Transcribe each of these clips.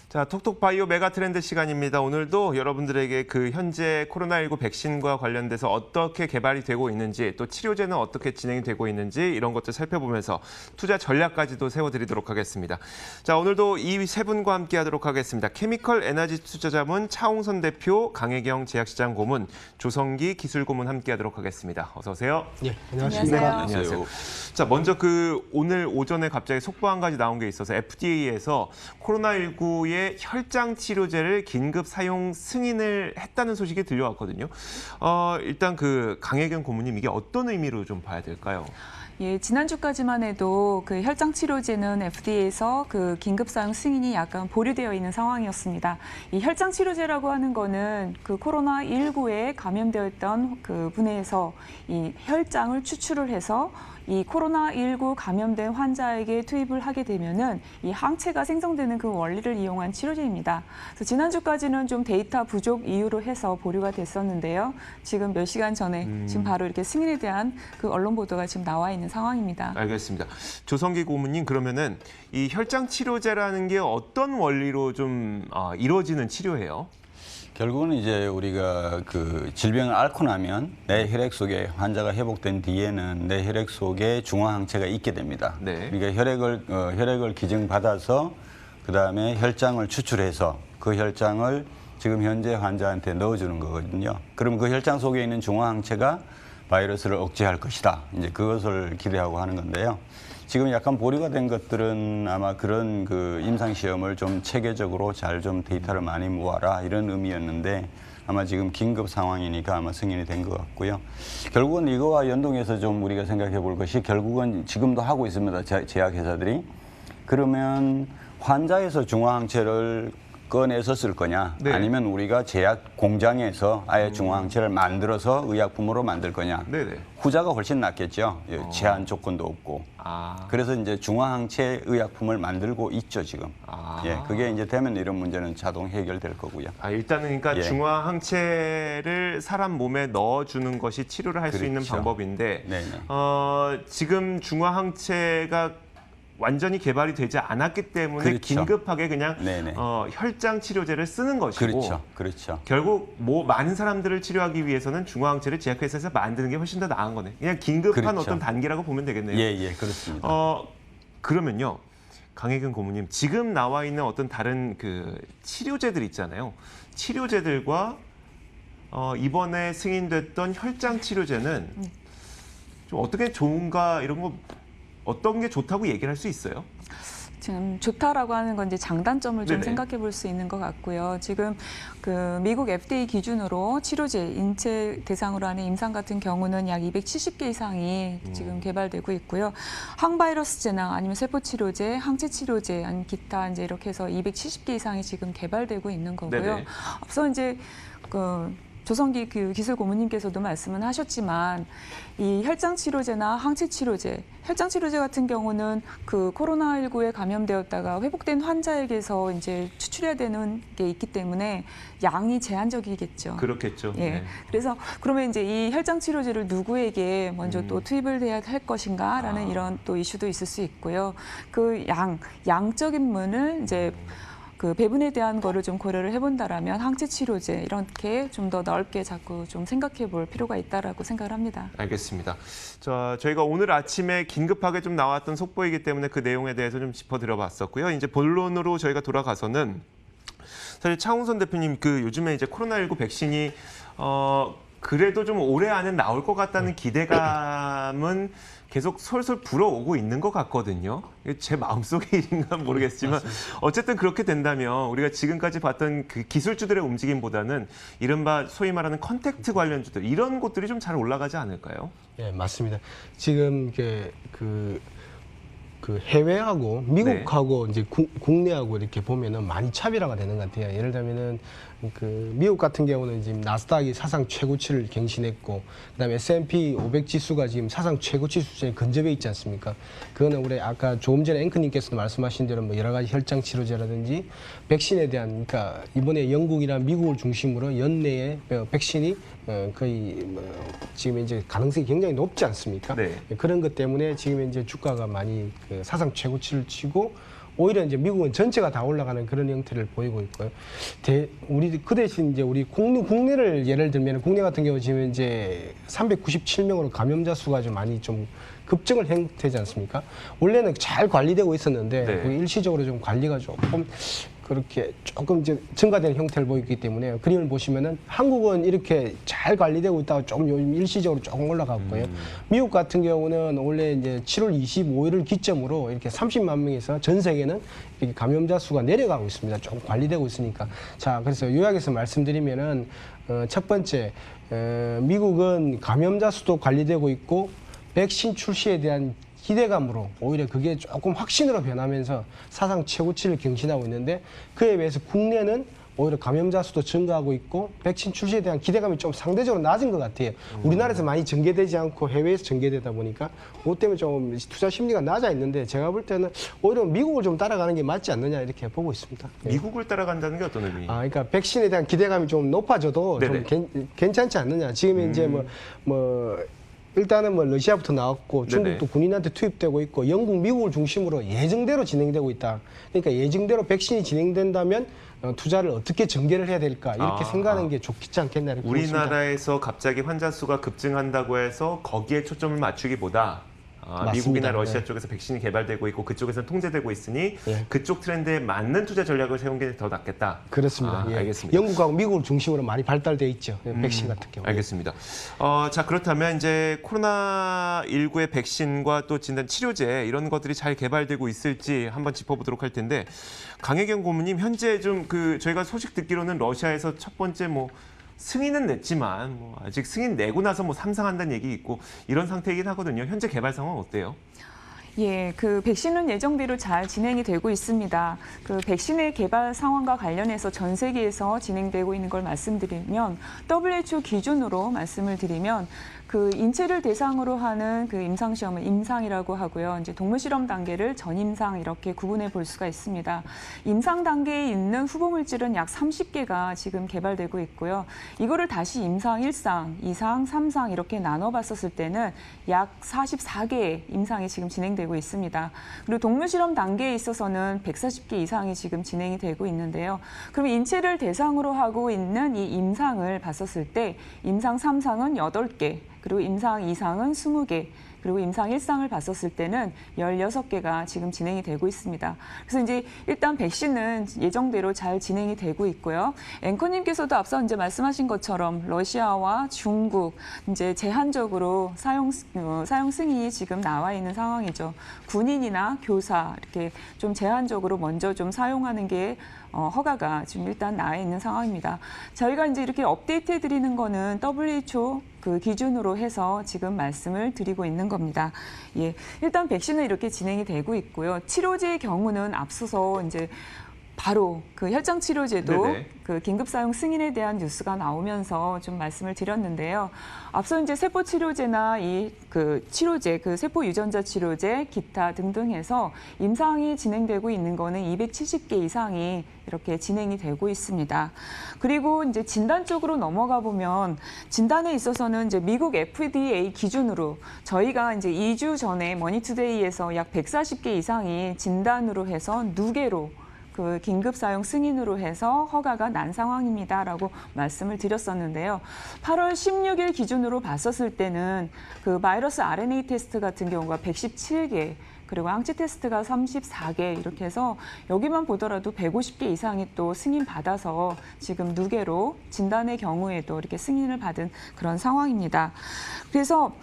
자, 톡톡바이오 메가트렌드 시간입니다. 오늘도 여러분들에게 그 현재 코로나19 백신과 관련돼서 어떻게 개발이 되고 있는지, 또 치료제는 어떻게 진행이 되고 있는지 이런 것들 살펴보면서 투자 전략까지도 세워드리도록 하겠습니다. 자, 오늘도 이 세 분과 함께하도록 하겠습니다. 케미컬 에너지 투자자문 차홍선 대표, 강혜경 제약시장 고문, 조성기 기술고문 함께하도록 하겠습니다. 어서 오세요. 네, 안녕하십니까. 안녕하세요. 자, 먼저 오늘 오전에 갑자기 속보 한 가지 나온 게 있어서 FDA에서 코로나19의 혈장 치료제를 긴급 사용 승인을 했다는 소식이 들려왔거든요. 일단 강혜경 고문님, 이게 어떤 의미로 좀 봐야 될까요? 예, 지난주까지만 해도 그 혈장 치료제는 FDA에서 그 긴급 사용 승인이 약간 보류되어 있는 상황이었습니다. 이 혈장 치료제라고 하는 거는 그 코로나19에 감염되어 있던 그 분해에서 이 혈장을 추출을 해서 이 코로나19 감염된 환자에게 투입을 하게 되면은 이 항체가 생성되는 그 원리를 이용한 치료제입니다. 그래서 지난주까지는 좀 데이터 부족 이유로 해서 보류가 됐었는데요. 지금 몇 시간 전에 지금 바로 이렇게 승인에 대한 그 언론 보도가 지금 나와 있는 상황입니다. 알겠습니다. 조성기 고문님, 그러면은 이 혈장 치료제라는 게 어떤 원리로 좀 이루어지는 치료예요? 결국은 이제 우리가 그 질병을 앓고 나면 내 혈액 속에 환자가 회복된 뒤에는 내 혈액 속에 중화항체가 있게 됩니다. 네. 그러니까 혈액을 기증받아서 그다음에 혈장을 추출해서 그 혈장을 지금 현재 환자한테 넣어주는 거거든요. 그럼 그 혈장 속에 있는 중화항체가 바이러스를 억제할 것이다. 이제 그것을 기대하고 하는 건데요. 지금 약간 보류가 된 것들은 아마 그런 그 임상시험을 좀 체계적으로 잘 좀 데이터를 많이 모아라 이런 의미였는데 아마 지금 긴급 상황이니까 아마 승인이 된 것 같고요. 결국은 이거와 연동해서 좀 우리가 생각해 볼 것이 결국은 지금도 하고 있습니다. 제약회사들이. 그러면 환자에서 중화항체를 꺼내서 쓸 거냐 네. 아니면 우리가 제약 공장에서 아예 중화항체를 만들어서 의약품으로 만들 거냐. 네네. 후자가 훨씬 낫겠죠. 제한 조건도 없고. 그래서 이제 중화항체 의약품을 만들고 있죠, 지금. 예, 그게 이제 되면 이런 문제는 자동 해결될 거고요. 일단은 그러니까 예. 중화항체를 사람 몸에 넣어주는 것이 치료를 할 수 있는 그렇죠. 방법인데, 네네. 지금 중화항체가 완전히 개발이 되지 않았기 때문에 그렇죠. 긴급하게 그냥 네네. 혈장 치료제를 쓰는 것이고, 그렇죠, 그렇죠. 결국 많은 사람들을 치료하기 위해서는 중화항체를 제약회사에서 만드는 게 훨씬 더 나은 거네. 그냥 긴급한 그렇죠. 어떤 단계라고 보면 되겠네요. 예, 그렇습니다. 그러면요, 강혜경 고문님, 지금 나와 있는 어떤 다른 그 치료제들 있잖아요. 치료제들과 이번에 승인됐던 혈장 치료제는 좀 어떻게 좋은가, 이런 거 어떤 게 좋다고 얘기를 할 수 있어요? 지금 좋다라고 하는 건 이제 장단점을 좀 네네. 생각해 볼 수 있는 것 같고요. 지금 그 미국 FDA 기준으로 치료제, 인체 대상으로 하는 임상 같은 경우는 약 270개 이상이 지금 개발되고 있고요. 항바이러스제나 아니면 세포치료제, 항체치료제, 아니면 기타 이제 이렇게 해서 270개 이상이 지금 개발되고 있는 거고요. 네네. 앞서 이제 조성기 그 기술 고문님께서도 말씀은 하셨지만 이 혈장 치료제나 항체 치료제, 혈장 치료제 같은 경우는 그 코로나19에 감염되었다가 회복된 환자에게서 이제 추출해야 되는 게 있기 때문에 양이 제한적이겠죠. 그렇겠죠. 예. 네. 그래서 그러면 이제 이 혈장 치료제를 누구에게 먼저 또 투입을 해야 할 것인가라는 이런 또 이슈도 있을 수 있고요. 그 양적인 면을 이제 그 배분에 대한 거를 좀 고려를 해본다라면 항체 치료제 이렇게 좀 더 넓게 자꾸 좀 생각해 볼 필요가 있다라고 생각을 합니다. 알겠습니다. 저희가 오늘 아침에 긴급하게 좀 나왔던 속보이기 때문에 그 내용에 대해서 좀 짚어드려봤었고요. 이제 본론으로 저희가 돌아가서는 사실 차홍선 대표님, 요즘에 이제 코로나19 백신이 그래도 좀 올해 안에 나올 것 같다는 기대감은 계속 솔솔 불어오고 있는 것 같거든요. 제 마음속의 일인가 모르겠지만 어쨌든 그렇게 된다면 우리가 지금까지 봤던 그 기술주들의 움직임보다는 이른바 소위 말하는 컨택트 관련주들, 이런 곳들이 좀 잘 올라가지 않을까요? 네, 맞습니다. 지금 그 해외하고 미국하고 이제 국내하고 이렇게 보면은 많이 차별화가 되는 것 같아요. 예를 들면은 그 미국 같은 경우는 지금 나스닥이 사상 최고치를 갱신했고, 그다음에 S&P 500 지수가 지금 사상 최고치 수준에 근접해 있지 않습니까? 그거는 우리 아까 조금 전에 앵커님께서도 말씀하신 대로 뭐 여러 가지 혈장 치료제라든지 백신에 대한, 그러니까 이번에 영국이나 미국을 중심으로 연내에 백신이 거의 지금 이제 가능성이 굉장히 높지 않습니까? 네. 그런 것 때문에 지금 이제 주가가 많이 그 사상 최고치를 치고 오히려 이제 미국은 전체가 다 올라가는 그런 형태를 보이고 있고요. 우리 그 대신 이제 우리 국내를 예를 들면 국내 같은 경우 지금 이제 397명으로 감염자 수가 좀 많이 좀 급증을 형태지 않습니까? 원래는 잘 관리되고 있었는데 네. 그 일시적으로 좀 관리가 조금 그렇게 조금 이제 증가되는 형태를 보이기 때문에 그림을 보시면은 한국은 이렇게 잘 관리되고 있다가 좀 요즘 일시적으로 조금 올라갔고요. 미국 같은 경우는 원래 이제 7월 25일을 기점으로 이렇게 30만 명에서 전 세계는 이렇게 감염자 수가 내려가고 있습니다. 좀 관리되고 있으니까. 자, 그래서 요약해서 말씀드리면은 첫 번째 미국은 감염자 수도 관리되고 있고 백신 출시에 대한 기대감으로 오히려 그게 조금 확신으로 변하면서 사상 최고치를 경신하고 있는데 그에 비해서 국내는 오히려 감염자 수도 증가하고 있고 백신 출시에 대한 기대감이 좀 상대적으로 낮은 것 같아요. 우리나라에서 많이 전개되지 않고 해외에서 전개되다 보니까 그것 때문에 좀 투자 심리가 낮아 있는데 제가 볼 때는 오히려 미국을 좀 따라가는 게 맞지 않느냐 이렇게 보고 있습니다. 네. 미국을 따라간다는 게 어떤 의미? 그러니까 백신에 대한 기대감이 좀 높아져도 네네. 좀 괜찮지 않느냐. 지금 이제 일단은 러시아부터 나왔고 중국도 네네. 군인한테 투입되고 있고 영국, 미국을 중심으로 예정대로 진행되고 있다. 그러니까 예정대로 백신이 진행된다면 투자를 어떻게 전개를 해야 될까 이렇게 생각하는 게 좋지 않겠나 이렇게 보고 있습니다. 우리나라에서 갑자기 환자 수가 급증한다고 해서 거기에 초점을 맞추기보다 맞습니다. 미국이나 러시아 네. 쪽에서 백신이 개발되고 있고 그쪽에서는 통제되고 있으니 네. 그쪽 트렌드에 맞는 투자 전략을 세운 게 더 낫겠다. 그렇습니다. 예. 알겠습니다. 영국하고 미국을 중심으로 많이 발달돼 있죠. 백신 같은 경우. 알겠습니다. 자, 그렇다면 이제 코로나19의 백신과 또 진단 치료제 이런 것들이 잘 개발되고 있을지 한번 짚어보도록 할 텐데 강혜경 고문님 현재 좀 저희가 소식 듣기로는 러시아에서 첫 번째 승인은 냈지만 아직 승인 내고 나서 상상한다는 얘기 있고 이런 상태이긴 하거든요. 현재 개발 상황은 어때요? 예, 백신은 예정대로 잘 진행이 되고 있습니다. 백신의 개발 상황과 관련해서 전 세계에서 진행되고 있는 걸 말씀드리면 WHO 기준으로 말씀을 드리면 인체를 대상으로 하는 임상 시험은 임상이라고 하고요. 이제 동물 실험 단계를 전임상 이렇게 구분해 볼 수가 있습니다. 임상 단계에 있는 후보 물질은 약 30개가 지금 개발되고 있고요. 이거를 다시 임상 1상, 2상, 3상 이렇게 나눠 봤었을 때는 약 44개의 임상이 지금 진행되고 있습니다. 그리고 동물 실험 단계에 있어서는 140개 이상이 지금 진행이 되고 있는데요. 그럼 인체를 대상으로 하고 있는 이 임상을 봤었을 때 임상 3상은 8개, 그리고 임상 2상은 20개, 그리고 임상 1상을 봤었을 때는 16개가 지금 진행이 되고 있습니다. 그래서 이제 일단 백신은 예정대로 잘 진행이 되고 있고요. 앵커님께서도 앞서 이제 말씀하신 것처럼 러시아와 중국 이제 제한적으로 사용 승인이 지금 나와 있는 상황이죠. 군인이나 교사 이렇게 좀 제한적으로 먼저 좀 사용하는 게 허가가 지금 일단 나와 있는 상황입니다. 저희가 이제 이렇게 업데이트해 드리는 거는 WHO 기준으로 해서 지금 말씀을 드리고 있는 겁니다. 예, 일단 백신은 이렇게 진행이 되고 있고요. 치료제의 경우는 앞서서 이제 바로 혈장 치료제도 네네. 긴급 사용 승인에 대한 뉴스가 나오면서 좀 말씀을 드렸는데요. 앞서 이제 세포 치료제나 치료제, 세포 유전자 치료제, 기타 등등 해서 임상이 진행되고 있는 거는 270개 이상이 이렇게 진행이 되고 있습니다. 그리고 이제 진단 쪽으로 넘어가 보면 진단에 있어서는 이제 미국 FDA 기준으로 저희가 이제 2주 전에 머니투데이에서 약 140개 이상이 진단으로 해서 누계로 긴급 사용 승인으로 해서 허가가 난 상황입니다라고 말씀을 드렸었는데요. 8월 16일 기준으로 봤었을 때는 바이러스 RNA 테스트 같은 경우가 117개, 그리고 항체 테스트가 34개 이렇게 해서 여기만 보더라도 150개 이상이 또 승인 받아서 지금 누계로 진단의 경우에도 이렇게 승인을 받은 그런 상황입니다. 그래서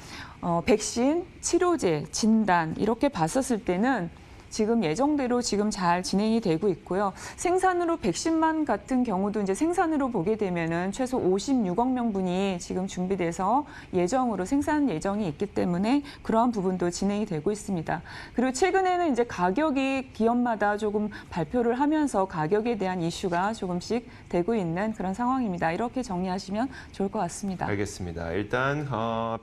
백신, 치료제, 진단 이렇게 봤었을 때는 지금 예정대로 지금 잘 진행이 되고 있고요. 생산으로 백신만 같은 경우도 이제 생산으로 보게 되면은 최소 56억 명분이 지금 준비돼서 예정으로 생산 예정이 있기 때문에 그러한 부분도 진행이 되고 있습니다. 그리고 최근에는 이제 가격이 기업마다 조금 발표를 하면서 가격에 대한 이슈가 조금씩 되고 있는 그런 상황입니다. 이렇게 정리하시면 좋을 것 같습니다. 알겠습니다. 일단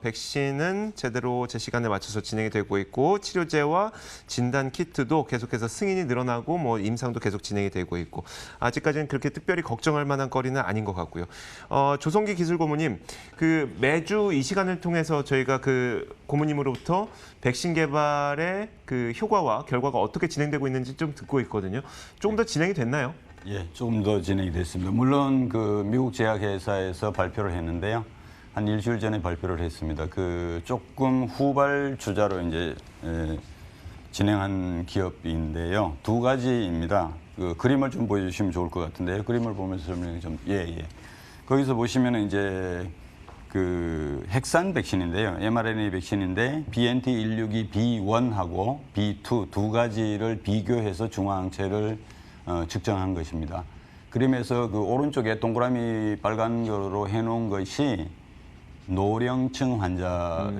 백신은 제대로 제 시간에 맞춰서 진행이 되고 있고 치료제와 진단 키트 테스트도 계속해서 승인이 늘어나고 뭐 임상도 계속 진행이 되고 있고 아직까지는 그렇게 특별히 걱정할 만한 거리는 아닌 것 같고요. 조성기 기술고문님, 그 매주 이 시간을 통해서 저희가 그 고문님으로부터 백신 개발의 그 효과와 결과가 어떻게 진행되고 있는지 좀 듣고 있거든요. 조금 더 진행이 됐나요? 예, 조금 더 진행이 됐습니다. 물론 그 미국 제약회사에서 발표를 했는데요. 한 일주일 전에 발표를 했습니다. 그 조금 후발주자로 이제 진행한 기업인데요. 두 가지입니다. 그 그림을 좀 보여주시면 좋을 것 같은데요. 그림을 보면서 설명 좀 거기서 보시면은 이제 그 핵산 백신인데요. mRNA 백신인데 BNT162B1하고 B2 두 가지를 비교해서 중화항체를 측정한 것입니다. 그림에서 그 오른쪽에 동그라미 빨간 거로 해놓은 것이 노령층 환자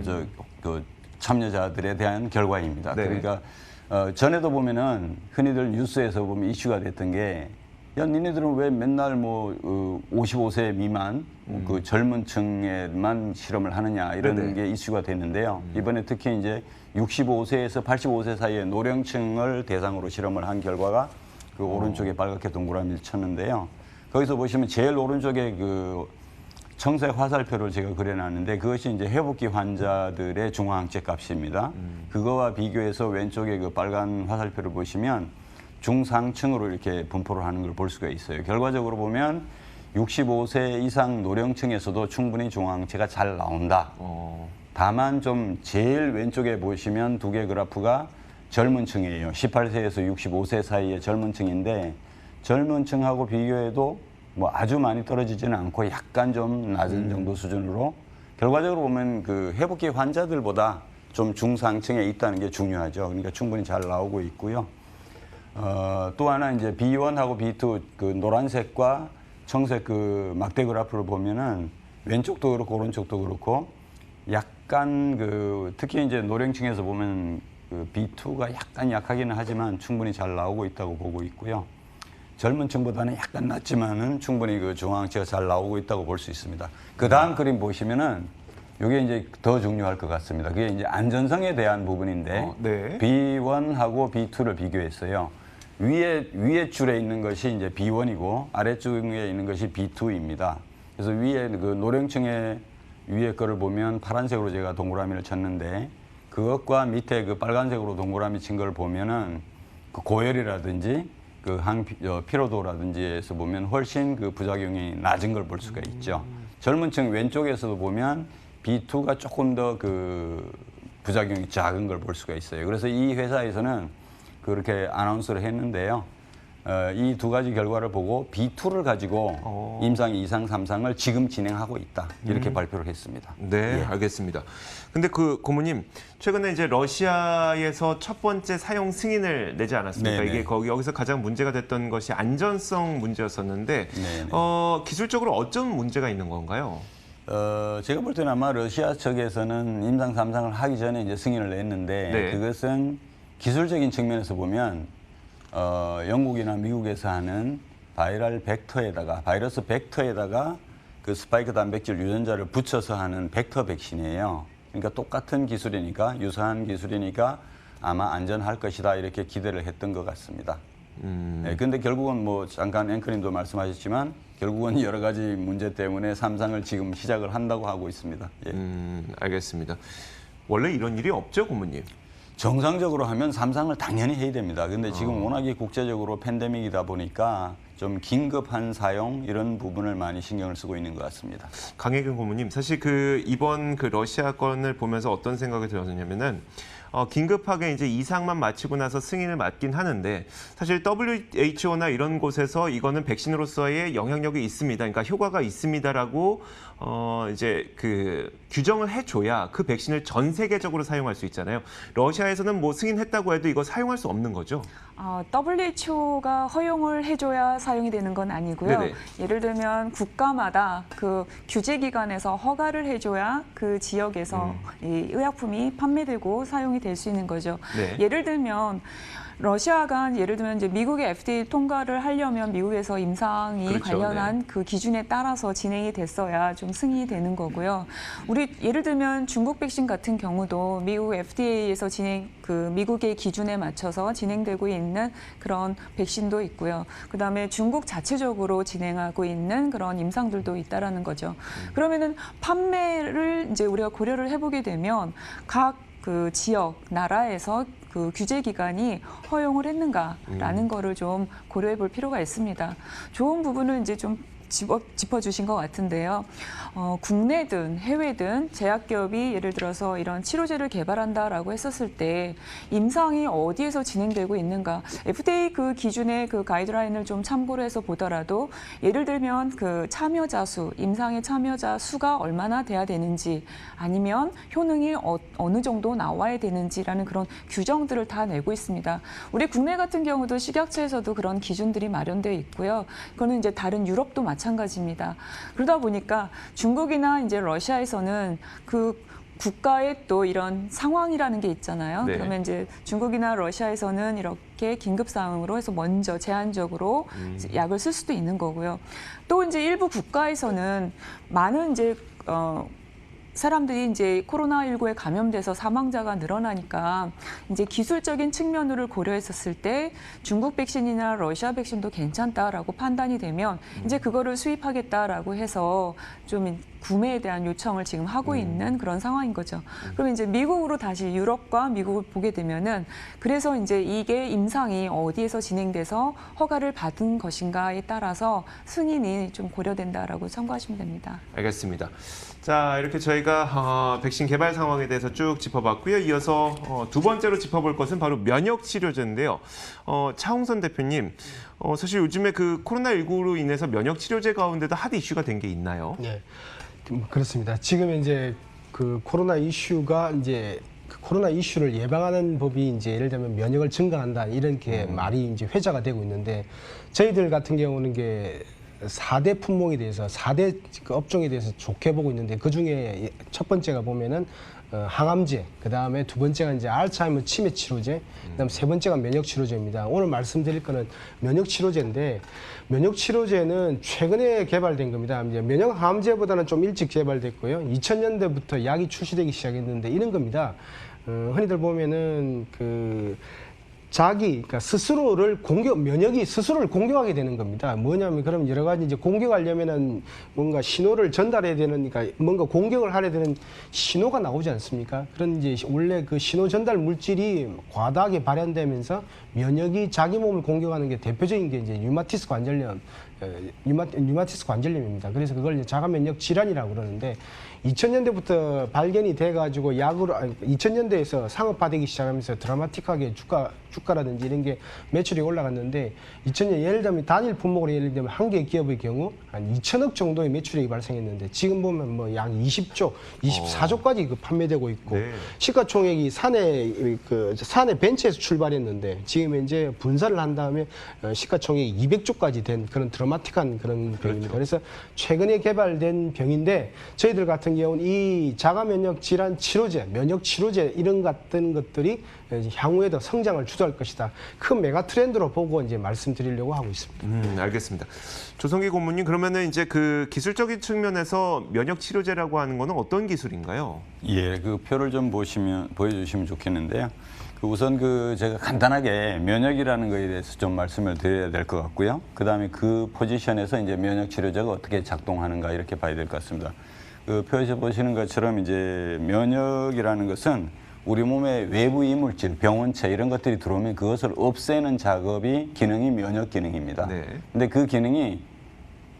그 참여자들에 대한 결과입니다. 네. 그러니까 전에도 보면은 흔히들 뉴스에서 보면 이슈가 됐던 게 야, 니네들은 왜 맨날 뭐 55세 미만 그 젊은 층에만 실험을 하느냐 이런 네네. 게 이슈가 됐는데요. 이번에 특히 이제 65세에서 85세 사이의 노령층을 대상으로 실험을 한 결과가 그 오른쪽에 빨갛게 동그라미를 쳤는데요. 거기서 보시면 제일 오른쪽에 그 청색 화살표를 제가 그려놨는데 그것이 이제 회복기 환자들의 중화항체 값입니다. 그거와 비교해서 왼쪽에 그 빨간 화살표를 보시면 중상층으로 이렇게 분포를 하는 걸 볼 수가 있어요. 결과적으로 보면 65세 이상 노령층에서도 충분히 중화항체가 잘 나온다. 다만 좀 제일 왼쪽에 보시면 두 개 그래프가 젊은 층이에요. 18세에서 65세 사이의 젊은 층인데 젊은 층하고 비교해도 뭐 아주 많이 떨어지지는 않고 약간 좀 낮은 정도 수준으로 결과적으로 보면 그 회복기 환자들보다 좀 중상층에 있다는 게 중요하죠. 그러니까 충분히 잘 나오고 있고요. 또 하나 이제 B1하고 B2 그 노란색과 청색 그 막대 그래프를 보면은 왼쪽도 그렇고 오른쪽도 그렇고 약간 그 특히 이제 노령층에서 보면 그 B2가 약간 약하기는 하지만 충분히 잘 나오고 있다고 보고 있고요. 젊은 층보다는 약간 낮지만은 충분히 그 중화항체가 잘 나오고 있다고 볼 수 있습니다. 그 다음 그림 보시면은 이게 이제 더 중요할 것 같습니다. 그게 이제 안전성에 대한 부분인데 네. B1하고 B2를 비교했어요. 위에 줄에 있는 것이 이제 B1이고 아래쪽에 있는 것이 B2입니다. 그래서 위에 그 노령층의 위에 거를 보면 파란색으로 제가 동그라미를 쳤는데 그것과 밑에 그 빨간색으로 동그라미 친 걸 보면은 그 고열이라든지 그 피로도라든지에서 보면 훨씬 그 부작용이 낮은 걸 볼 수가 있죠. 젊은 층 왼쪽에서도 보면 B2가 조금 더 그 부작용이 작은 걸 볼 수가 있어요. 그래서 이 회사에서는 그렇게 아나운스를 했는데요. 이 두 가지 결과를 보고 B2를 가지고 임상 2상, 3상을 지금 진행하고 있다. 이렇게 발표를 했습니다. 네, 예. 알겠습니다. 근데 그 고모님, 최근에 이제 러시아에서 첫 번째 사용 승인을 내지 않았습니까? 네네. 이게 여기서 가장 문제가 됐던 것이 안전성 문제였었는데 네네. 기술적으로 어떤 문제가 있는 건가요? 제가 볼 때는 아마 러시아 측에서는 임상 3상을 하기 전에 이제 승인을 냈는데 네. 그것은 기술적인 측면에서 보면 영국이나 미국에서 하는 바이러스 벡터에다가 그 스파이크 단백질 유전자를 붙여서 하는 벡터 백신이에요. 그러니까 똑같은 기술이니까 유사한 기술이니까 아마 안전할 것이다 이렇게 기대를 했던 것 같습니다. 네, 근데 결국은 뭐 잠깐 앵커님도 말씀하셨지만 결국은 여러 가지 문제 때문에 3상을 지금 시작을 한다고 하고 있습니다. 예. 알겠습니다. 원래 이런 일이 없죠, 고모님? 정상적으로 하면 3상을 당연히 해야 됩니다. 근데 지금 워낙에 국제적으로 팬데믹이다 보니까 좀 긴급한 사용 이런 부분을 많이 신경을 쓰고 있는 것 같습니다. 강혜경 고모님, 사실 이번 러시아 건을 보면서 어떤 생각이 들었냐면은 긴급하게 이제 이상만 마치고 나서 승인을 맞긴 하는데 사실 WHO나 이런 곳에서 이거는 백신으로서의 영향력이 있습니다. 그러니까 효과가 있습니다라고 이제 규정을 해줘야 그 백신을 전 세계적으로 사용할 수 있잖아요. 러시아에서는 뭐 승인했다고 해도 이거 사용할 수 없는 거죠? WHO가 허용을 해줘야 사용이 되는 건 아니고요. 네네. 예를 들면 국가마다 그 규제기관에서 허가를 해줘야 그 지역에서 이 의약품이 판매되고 사용이 될 수 있는 거죠. 네. 예를 들면 러시아가 예를 들면 이제 미국의 FDA 통과를 하려면 미국에서 임상이 그렇죠. 관련한 그 기준에 따라서 진행이 됐어야 좀 승인이 되는 거고요. 우리 예를 들면 중국 백신 같은 경우도 미국 FDA에서 미국의 기준에 맞춰서 진행되고 있는 그런 백신도 있고요. 그다음에 중국 자체적으로 진행하고 있는 그런 임상들도 있다라는 거죠. 그러면은 판매를 이제 우리가 고려를 해보게 되면 각 그 지역, 나라에서 그 규제 기관이 허용을 했는가라는 거를 좀 고려해 볼 필요가 있습니다. 좋은 부분은 이제 좀 짚어주신 것 같은데요. 국내든 해외든 제약기업이 예를 들어서 이런 치료제를 개발한다라고 했었을 때 임상이 어디에서 진행되고 있는가. FDA 그 기준의 그 가이드라인을 좀 참고를 해서 보더라도 예를 들면 그 참여자 수, 임상의 참여자 수가 얼마나 돼야 되는지 아니면 효능이 어느 정도 나와야 되는지라는 그런 규정들을 다 내고 있습니다. 우리 국내 같은 경우도 식약처에서도 그런 기준들이 마련되어 있고요. 그거는 이제 다른 유럽도 마찬가지입니다. 그러다 보니까 중국이나 이제 러시아에서는 그 국가의 또 이런 상황이라는 게 있잖아요. 네. 그러면 이제 중국이나 러시아에서는 이렇게 긴급 상황으로 해서 먼저 제한적으로 약을 쓸 수도 있는 거고요. 또 이제 일부 국가에서는 많은 이제 사람들이 이제 코로나19에 감염돼서 사망자가 늘어나니까 이제 기술적인 측면으로 고려했었을 때 중국 백신이나 러시아 백신도 괜찮다라고 판단이 되면 이제 그거를 수입하겠다라고 해서 좀 구매에 대한 요청을 지금 하고 있는 그런 상황인 거죠. 그럼 이제 미국으로 다시 유럽과 미국을 보게 되면은 그래서 이제 이게 임상이 어디에서 진행돼서 허가를 받은 것인가에 따라서 승인이 좀 고려된다라고 참고하시면 됩니다. 알겠습니다. 자, 이렇게 저희가 백신 개발 상황에 대해서 쭉 짚어봤고요. 이어서 두 번째로 짚어볼 것은 바로 면역 치료제인데요. 차홍선 대표님, 사실 요즘에 그 코로나19로 인해서 면역 치료제 가운데도 핫 이슈가 된 게 있나요? 네, 그렇습니다. 지금 이제 그 코로나 이슈가 이제 그 코로나 이슈를 예방하는 법이 이제 예를 들면 면역을 증강한다 이런 게 말이 이제 회자가 되고 있는데 저희들 같은 경우는 게 4대 품목에 대해서 4대 그 업종에 대해서 좋게 보고 있는데 그 중에 첫 번째가 보면은 항암제, 그 다음에 두 번째가 이제 알츠하이머 치매 치료제, 그다음 세 번째가 면역 치료제입니다. 오늘 말씀드릴 거는 면역 치료제인데 면역 치료제는 최근에 개발된 겁니다. 이제 면역 항암제보다는 좀 일찍 개발됐고요. 2000년대부터 약이 출시되기 시작했는데 이런 겁니다. 흔히들 보면은 그러니까 스스로를 면역이 스스로를 공격하게 되는 겁니다. 뭐냐면 그럼 여러 가지 이제 공격하려면은 뭔가 신호를 전달해야 되는, 그러니까 뭔가 공격을 하려 되는 신호가 나오지 않습니까? 그런 이제 원래 그 신호 전달 물질이 과다하게 발현되면서 면역이 자기 몸을 공격하는 게 대표적인 게 이제 류마티스 관절염, 류마티스 관절염입니다. 그래서 그걸 이제 자가 면역 질환이라고 그러는데 2000년대부터 발견이 돼가지고 약으로 2000년대에서 상업화되기 시작하면서 드라마틱하게 주가라든지 이런 게 매출이 올라갔는데 2000년 예를 들면 단일 품목으로 예를 들면 한 개 기업의 경우 한 2천억 정도의 매출액이 발생했는데 지금 보면 뭐 약 20조, 24조까지 그 판매되고 있고 네. 시가총액이 사내 벤처에서 출발했는데 지금 이제 분사를 한 다음에 시가총액이 200조까지 된 그런 드라마틱한 그런 병입니다. 그래서 최근에 개발된 병인데 저희들 같은 경우는 이 자가 면역 질환 치료제, 면역 치료제 이런 같은 것들이 향후에도 성장을 주도할 것이다. 큰 메가 트렌드로 보고 이제 말씀드리려고 하고 있습니다. 알겠습니다. 조성기 고문님, 그러면은 이제 그 기술적인 측면에서 면역 치료제라고 하는 거는 어떤 기술인가요? 예, 그 표를 좀 보여주시면 좋겠는데요. 우선 제가 간단하게 면역이라는 거에 대해서 좀 말씀을 드려야 될 것 같고요. 그 다음에 그 포지션에서 이제 면역 치료제가 어떻게 작동하는가 이렇게 봐야 될 것 같습니다. 그 표에서 보시는 것처럼 이제 면역이라는 것은 우리 몸의 외부 이물질, 병원체 이런 것들이 들어오면 그것을 없애는 기능이 면역 기능입니다. 네. 근데 그 기능이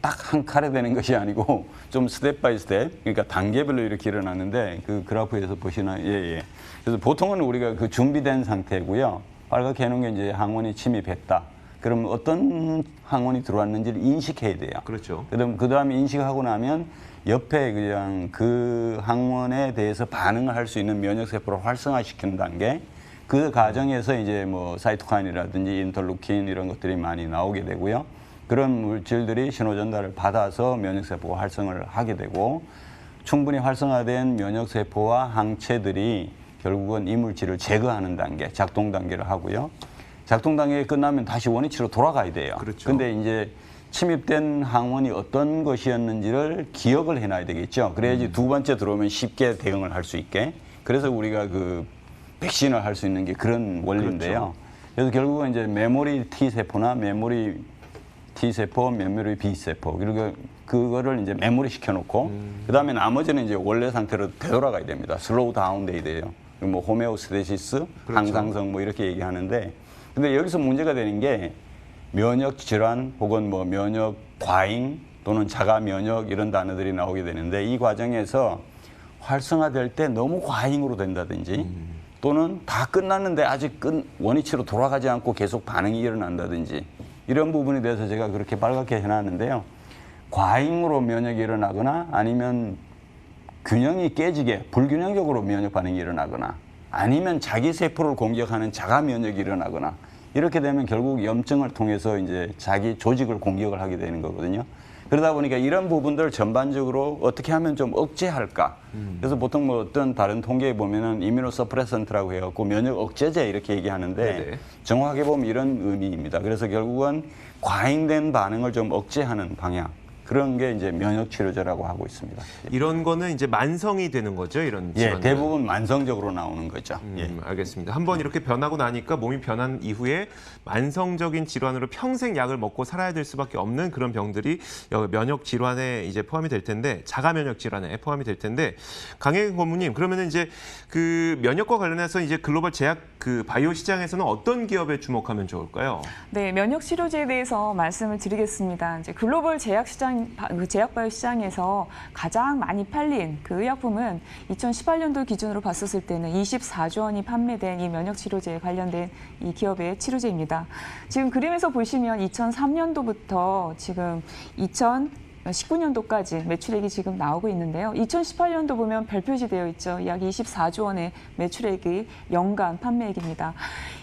딱 한 칼에 되는 것이 아니고 좀 스텝 바이 스텝, 그러니까 단계별로 이렇게 일어나는데 그 그래프에서 보시나, 예. 그래서 보통은 우리가 그 준비된 상태고요. 빨갛게 해놓은 게 이제 항원이 침입했다. 그럼 어떤 항원이 들어왔는지를 인식해야 돼요. 그렇죠. 그 다음에 인식하고 나면 옆에 그냥 그 항원에 대해서 반응을 할 수 있는 면역세포를 활성화시키는 단계, 그 과정에서 이제 뭐 사이토카인이라든지 인터루킨 이런 것들이 많이 나오게 되고요. 그런 물질들이 신호 전달을 받아서 면역세포가 활성을 하게 되고 충분히 활성화된 면역세포와 항체들이 결국은 이물질을 제거하는 단계, 작동 단계를 하고요. 작동 단계가 끝나면 다시 원위치로 돌아가야 돼요. 그렇죠. 근데 이제 침입된 항원이 어떤 것이었는지를 기억을 해놔야 되겠죠. 그래야지 두 번째 들어오면 쉽게 대응을 할 수 있게. 그래서 우리가 그 백신을 할 수 있는 게 그런 원리인데요. 그렇죠. 그래서 결국은 이제 메모리 T세포나 메모리 T세포, 메모리 B세포, 그리고 그거를 이제 메모리 시켜놓고, 그 다음에 나머지는 이제 원래 상태로 되돌아가야 됩니다. 슬로우 다운 돼야 돼요. 뭐 호메오스테시스, 그렇죠. 항상성 뭐 이렇게 얘기하는데, 근데 여기서 문제가 되는 게 면역 질환 혹은 뭐 면역 과잉 또는 자가 면역 이런 단어들이 나오게 되는데, 이 과정에서 활성화될 때 너무 과잉으로 된다든지 또는 다 끝났는데 아직 원위치로 돌아가지 않고 계속 반응이 일어난다든지 이런 부분에 대해서 제가 그렇게 빨갛게 해놨는데요. 과잉으로 면역이 일어나거나 아니면 균형이 깨지게 불균형적으로 면역 반응이 일어나거나 아니면 자기 세포를 공격하는 자가 면역이 일어나거나 이렇게 되면 결국 염증을 통해서 이제 자기 조직을 공격을 하게 되는 거거든요. 그러다 보니까 이런 부분들 전반적으로 어떻게 하면 좀 억제할까? 그래서 보통 뭐 어떤 다른 통계에 보면은 이뮤노서프레센트라고 해갖고 면역 억제제 이렇게 얘기하는데 네네. 정확하게 보면 이런 의미입니다. 그래서 결국은 과잉된 반응을 좀 억제하는 방향. 그런 게 이제 면역 치료제라고 하고 있습니다. 이런 거는 이제 만성이 되는 거죠, 이런 예, 질환들은. 대부분 만성적으로 나오는 거죠. 예. 알겠습니다. 한번 이렇게 변하고 나니까 몸이 변한 이후에 만성적인 질환으로 평생 약을 먹고 살아야 될 수밖에 없는 그런 병들이 면역 질환에 이제 포함이 될 텐데, 자가 면역 질환에 포함이 될 텐데, 강혜경 고문님, 그러면은 이제 그 면역과 관련해서 이제 글로벌 제약 그 바이오 시장에서는 어떤 기업에 주목하면 좋을까요? 네, 면역 치료제에 대해서 말씀을 드리겠습니다. 이제 글로벌 제약 시장, 그 제약 바이오 시장에서 가장 많이 팔린 그 의약품은 2018년도 기준으로 봤었을 때는 24조 원이 판매된 이 면역 치료제에 관련된 이 기업의 치료제입니다. 지금 그림에서 보시면 2003년도부터 지금 2019년도까지 매출액이 지금 나오고 있는데요. 2018년도 보면 별 표시되어 있죠. 약 24조 원의 매출액이 연간 판매액입니다.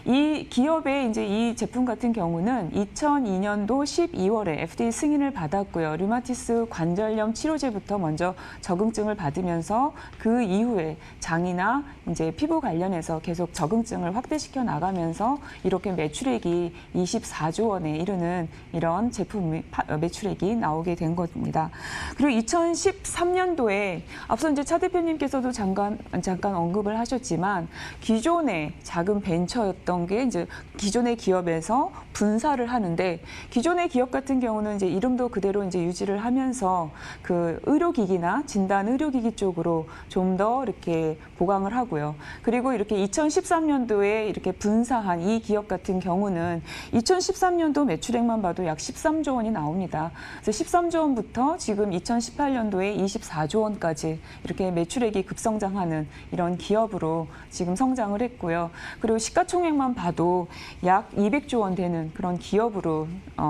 이 기업의 이제 이 제품 같은 경우는 2002년도 12월에 FDA 승인을 받았고요. 류마티스 관절염 치료제부터 먼저 적응증을 받으면서 그 이후에 장이나 이제 피부 관련해서 계속 적응증을 확대시켜 나가면서 이렇게 매출액이 24조 원에 이르는 이런 제품 매출액이 나오게 된 겁니다. 그리고 2013년도에 앞서 이제 차 대표님께서도 잠깐 언급을 하셨지만 기존의 작은 벤처였던 게 이제 기존의 기업에서 분사를 하는데, 기존의 기업 같은 경우는 이제 이름도 그대로 이제 유지를 하면서 그 의료기기나 진단 의료기기 쪽으로 좀 더 이렇게 보강을 하고요. 그리고 이렇게 2013년도에 이렇게 분사한 이 기업 같은 경우는 2013년도 매출액만 봐도 약 13조 원이 나옵니다. 그래서 13조 원부터 지금 2018년도에 24조 원까지 이렇게 매출액이 급성장하는 이런 기업으로 지금 성장을 했고요. 그리고 시가총액만 봐도 약 200조 원 되는 그런 기업으로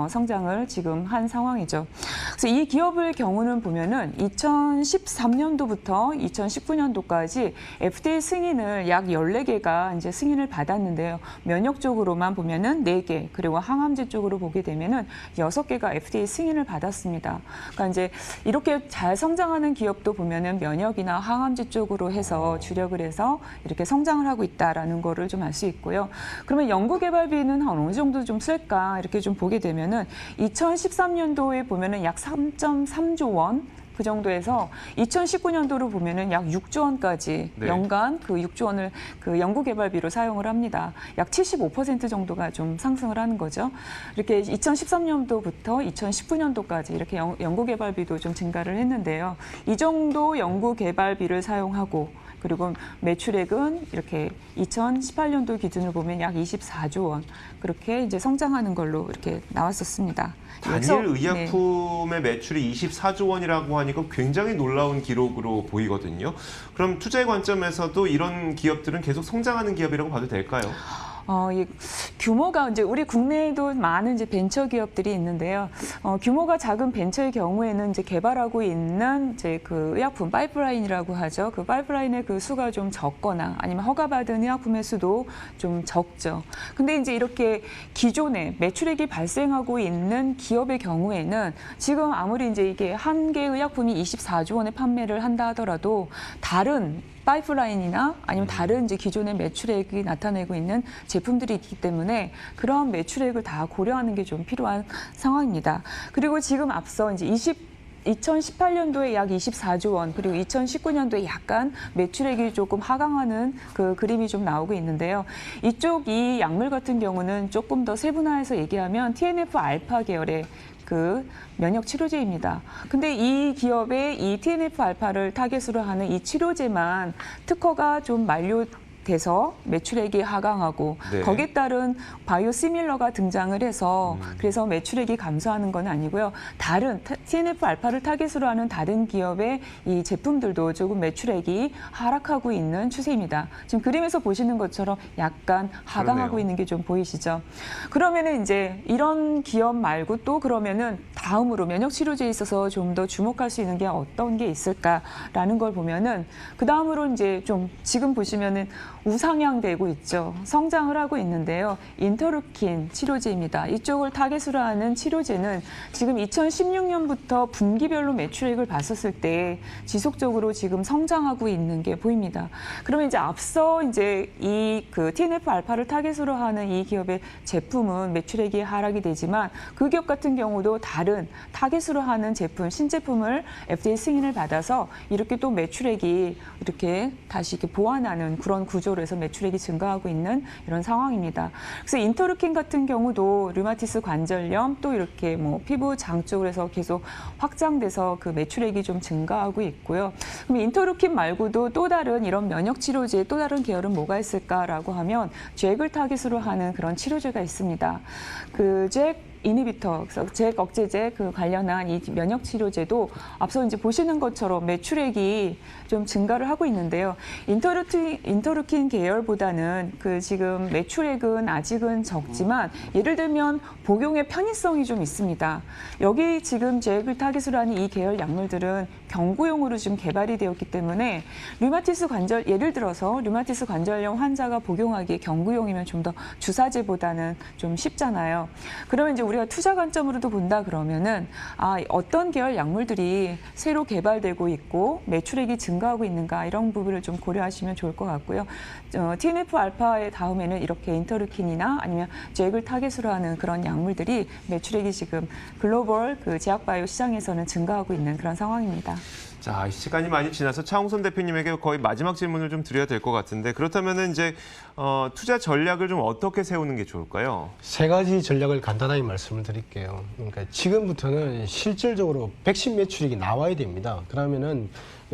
성장을 지금 한 상황이죠. 그래서 이 기업의 경우는 보면은 2013년도부터 2019년도까지 FDA 승인을 약 14개가 이제 승인을 받았는데요. 면역 쪽으로만 보면은 4개, 그리고 항암제 쪽으로 보게 되면은 6개가 FDA 승인을 받았습니다. 그러니까 이제 이렇게 잘 성장하는 기업도 보면은 면역이나 항암제 쪽으로 해서 주력을 해서 이렇게 성장을 하고 있다라는 거를 좀 알 수 있고요. 그러면 연구개발비는 한 어느 정도 좀 쓸까 이렇게 좀 보게 되면은 2013년도에 보면은 약 3.3조 원 그 정도에서 2019년도로 보면은 약 6조 원까지 네. 연간 그 6조 원을 그 연구개발비로 사용을 합니다. 약 75% 정도가 좀 상승을 하는 거죠. 이렇게 2013년도부터 2019년도까지 이렇게 연구개발비도 좀 증가를 했는데요. 이 정도 연구개발비를 사용하고 그리고 매출액은 이렇게 2018년도 기준으로 보면 약 24조 원 그렇게 이제 성장하는 걸로 이렇게 나왔었습니다. 단일 의약품의 매출이 24조 원이라고 하니까 굉장히 놀라운 기록으로 보이거든요. 그럼 투자의 관점에서도 이런 기업들은 계속 성장하는 기업이라고 봐도 될까요? 이 규모가 이제 우리 국내에도 많은 이제 벤처 기업들이 있는데요. 규모가 작은 벤처의 경우에는 이제 개발하고 있는 이제 그 의약품 파이프라인이라고 하죠. 그 파이프라인의 그 수가 좀 적거나 아니면 허가받은 의약품의 수도 좀 적죠. 근데 이제 이렇게 기존에 매출액이 발생하고 있는 기업의 경우에는 지금 아무리 이제 이게 한 개 의약품이 24조 원에 판매를 한다 하더라도 다른 파이프라인이나 아니면 다른 이제 기존의 매출액이 나타내고 있는 제품들이 있기 때문에 그런 매출액을 다 고려하는 게 좀 필요한 상황입니다. 그리고 지금 앞서 이제 2018년도에 약 24조 원, 그리고 2019년도에 약간 매출액이 조금 하강하는 그 그림이 좀 나오고 있는데요. 이쪽 이 약물 같은 경우는 조금 더 세분화해서 얘기하면 TNF 알파 계열의 그 면역 치료제입니다. 근데 이 기업의 이 TNF 알파를 타겟으로 하는 이 치료제만 특허가 좀 만료돼서 매출액이 하강하고 네. 거기에 따른 바이오시밀러가 등장을 해서 그래서 매출액이 감소하는 건 아니고요. 다른 TNF 알파를 타겟으로 하는 다른 기업의 이 제품들도 조금 매출액이 하락하고 있는 추세입니다. 지금 그림에서 보시는 것처럼 약간 하강하고 그러네요. 있는 게 좀 보이시죠? 그러면은 이제 이런 기업 말고 또 그러면은 다음으로 면역 치료제에 있어서 좀 더 주목할 수 있는 게 어떤 게 있을까라는 걸 보면은 그 다음으로 이제 좀 지금 보시면은 우상향되고 있죠. 성장을 하고 있는데요. 인터루킨 치료제입니다. 이쪽을 타겟으로 하는 치료제는 지금 2016년부터 분기별로 매출액을 봤었을 때 지속적으로 지금 성장하고 있는 게 보입니다. 그러면 이제 앞서 이제 이 그 TNF 알파를 타겟으로 하는 이 기업의 제품은 매출액이 하락이 되지만 그 기업 같은 경우도 다른 타겟으로 하는 제품, 신제품을 FDA 승인을 받아서 이렇게 또 매출액이 이렇게 다시 이렇게 보완하는 그런 구조로 해서 매출액이 증가하고 있는 이런 상황입니다. 그래서 인터루킨 같은 경우도 류마티스 관절염 또 이렇게 뭐 피부 장 쪽으로 해서 계속 확장돼서 그 매출액이 좀 증가하고 있고요. 그럼 인터루킨 말고도 또 다른 이런 면역 치료제의 또 다른 계열은 뭐가 있을까라고 하면 잭을 타깃으로 하는 그런 치료제가 있습니다. 그 잭 이니비터, 그래서 잭 억제제 그 관련한 이 면역 치료제도 앞서 이제 보시는 것처럼 매출액이 좀 증가를 하고 있는데요. 인터루킨 계열보다는 그 지금 매출액은 아직은 적지만 예를 들면 복용의 편의성이 좀 있습니다. 여기 지금 잭을 타깃으로 하는 이 계열 약물들은 경구용으로 지금 개발이 되었기 때문에 류마티스 관절 예를 들어서 류마티스 관절염 환자가 복용하기에 경구용이면 좀 더 주사제보다는 좀 쉽잖아요. 그러면 이제 우리가 투자 관점으로도 본다 그러면은 어떤 계열 약물들이 새로 개발되고 있고 매출액이 증가하고 있는가 이런 부분을 좀 고려하시면 좋을 것 같고요. TNF 알파의 다음에는 이렇게 인터루킨이나 아니면 잭을 타겟으로 하는 그런 약물들이 매출액이 지금 글로벌 그 제약바이오 시장에서는 증가하고 있는 그런 상황입니다. 자, 시간이 많이 지나서 차홍선 대표님에게 거의 마지막 질문을 좀 드려야 될 것 같은데 그렇다면은 이제 투자 전략을 좀 어떻게 세우는 게 좋을까요? 세 가지 전략을 간단하게 말씀을 드릴게요. 그러니까 지금부터는 실질적으로 백신 매출액이 나와야 됩니다. 그러면은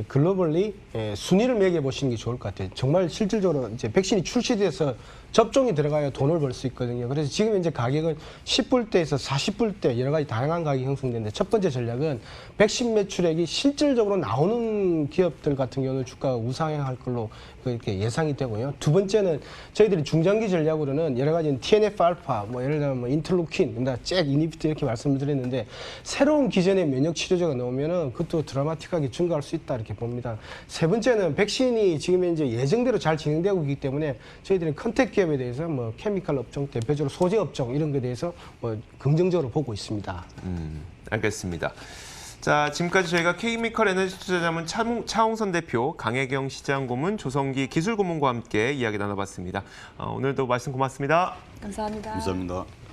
글로벌리 순위를 매겨 보시는 게 좋을 것 같아요. 정말 실질적으로 이제 백신이 출시돼서 접종이 들어가야 돈을 벌 수 있거든요. 그래서 지금 이제 가격은 10불대에서 40불대 여러 가지 다양한 가격이 형성되는데 첫 번째 전략은 백신 매출액이 실질적으로 나오는 기업들 같은 경우는 주가가 우상향할 걸로 그렇게 예상이 되고요. 두 번째는 저희들이 중장기 전략으로는 여러 가지 TNF 알파, 뭐 예를 들면 뭐 인터루킨, 잭 이니비터 이렇게 말씀을 드렸는데 새로운 기존의 면역 치료제가 나오면은 그것도 드라마틱하게 증가할 수 있다 이렇게 봅니다. 세 번째는 백신이 지금 이제 예정대로 잘 진행되고 있기 때문에 저희들은 컨택 기업에 대해서 뭐 케미칼 업종, 대표적으로 소재 업종 이런 것에 대해서 뭐 긍정적으로 보고 있습니다. 알겠습니다. 자, 지금까지 저희가 K미컬 에너지 투자자문 차홍선 대표, 강혜경 시장 고문, 조성기 기술 고문과 함께 이야기 나눠봤습니다. 오늘도 말씀 고맙습니다. 감사합니다. 감사합니다.